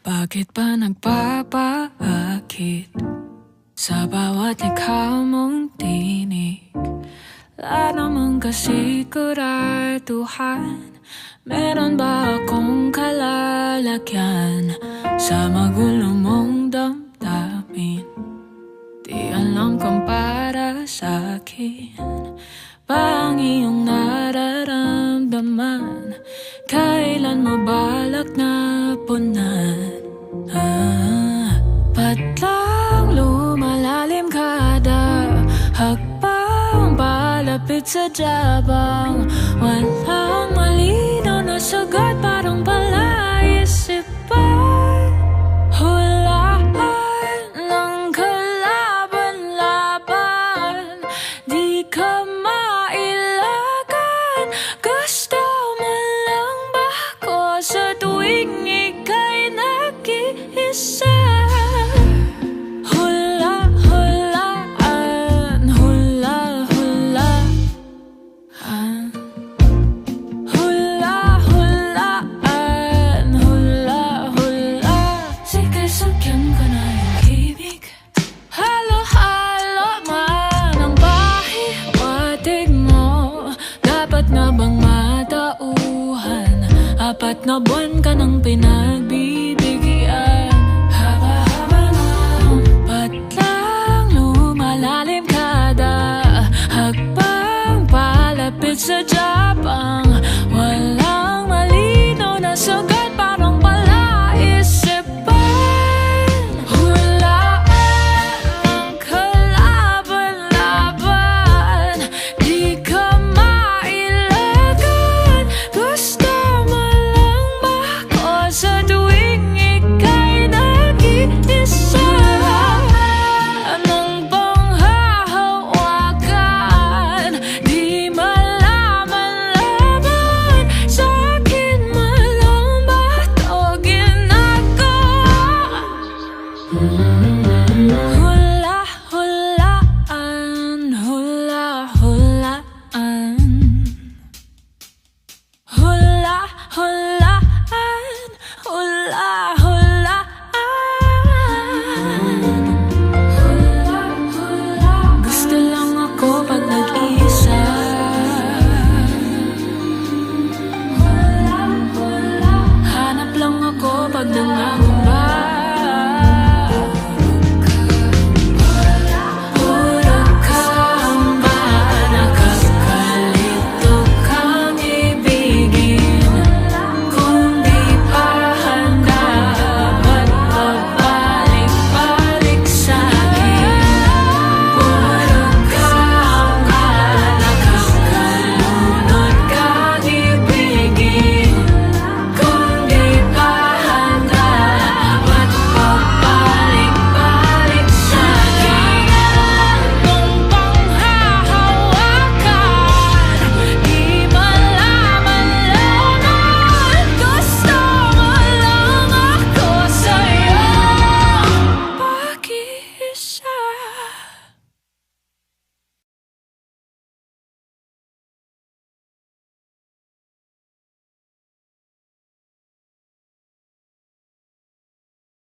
Bakit ba nagpapaakit sa bawat likha mong tinig? Wala naman kasi siguraduhan. Meron ba akong kalalagyan sa magulo mong damdamin? Di alam kung para sa'kin ba ang iyong nararamdaman. Kailan mo balak na punan? Ba't lang lumalalim kada hakbang palapit sa jabang? Walang malinaw na sagot, parang palaisipan. Hulaan ng kalaban-laban, di ka mailagan. Gusto mo lang ba ako sa tuwing ika'y nag-iisa? Apat na buwan ka nang pinagbibigyan.